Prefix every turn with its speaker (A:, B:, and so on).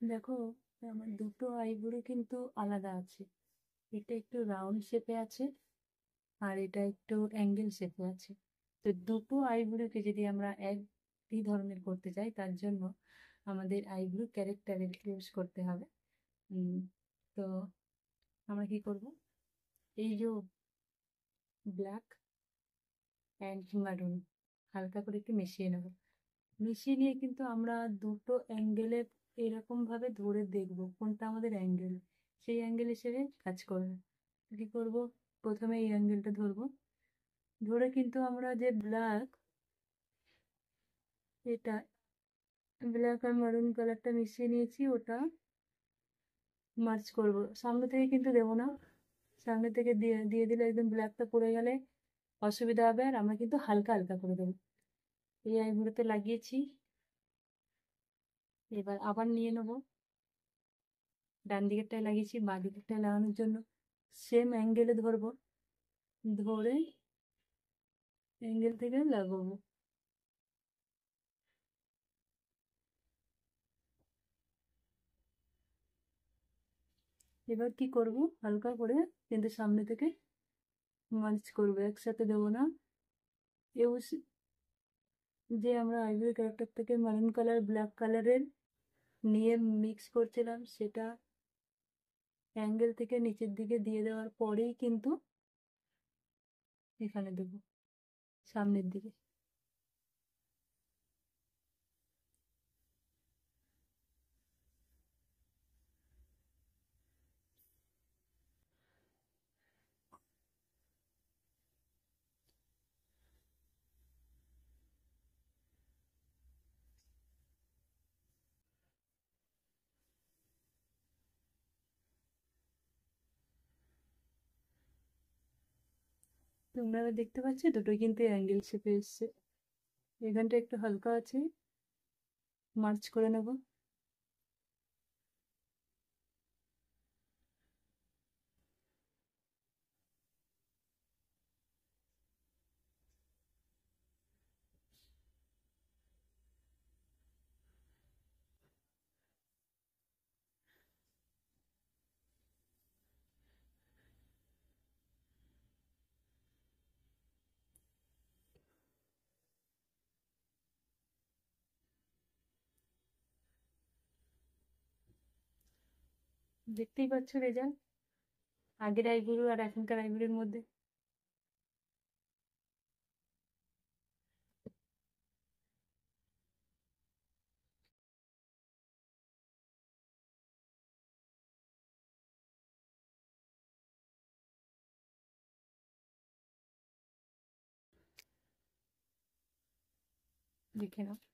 A: দেখো, আমার দুটো আইব্রো কিন্তু আলাদা আছে। এটা একটু রাউন্ড শেপে আছে, আর এটা একটু অ্যাঙ্গেল শেপে আছে। তো দুটো আইব্রোকে যদি আমরা একই ধরনের করতে চাই, তার জন্য আমাদের আইব্রো ক্যারেক্টারের ইউজ করতে হবে। উম, তো আমরা কি করব, এই যে ব্ল্যাক অ্যান্ড মারুন হালকা করে একটু মিশিয়ে নেব। মিশিয়ে নিয়ে কিন্তু আমরা দুটো অ্যাঙ্গেলে এরকম ভাবে ধরে দেখব কোনটা আমাদের অ্যাঙ্গেল, সেই অ্যাঙ্গেল হিসেবে কাজ করবে। কি করব, প্রথমে এই অ্যাঙ্গেলটা ধরবো, ধরে কিন্তু আমরা যে এটা ব্ল্যাক আর মারুন কালারটা মিশিয়ে নিয়েছি, ওটা মার্চ করব। সামনে থেকে কিন্তু দেবো না, সামনে থেকে দিয়ে দিয়ে দিলে একদম ব্ল্যাকটা পড়ে গেলে অসুবিধা হবে, আর আমরা কিন্তু হালকা হালকা করে দেবো। এই আইগুলোতে লাগিয়েছি, এবার আবার নিয়ে নেবো। ডান দিকেরটায় লাগিয়েছি, বাঁ দিকেরটায় লাগানোর জন্য সেম অ্যাঙ্গেলে ধরবো, ধরে অ্যাঙ্গেল থেকে লাগাবো। এবার কি করব, হালকা করে কিন্তু সামনে থেকে মার্চ করবো, একসাথে দেবো না। এও যে আমরা আইভরি ক্যারেক্টার থেকে মারুন কালার ব্ল্যাক কালারের নিয়ে মিক্স করছিলাম, সেটা অ্যাঙ্গেল থেকে নিচের দিকে দিয়ে দেওয়ার পরেই কিন্তু এখানে দেবো, সামনের দিকে। তোমরা এবার দেখতে পাচ্ছ দুটোই কিন্তু অ্যাঙ্গেল শেপে এসছে। এখানটা একটু হালকা আছে, মার্চ করে নেব। দেখতেই পাচ্ছ রেজাল্ট আগের আইব্রো আর এখনকার আইব্রোর মধ্যে। দেখে নাও।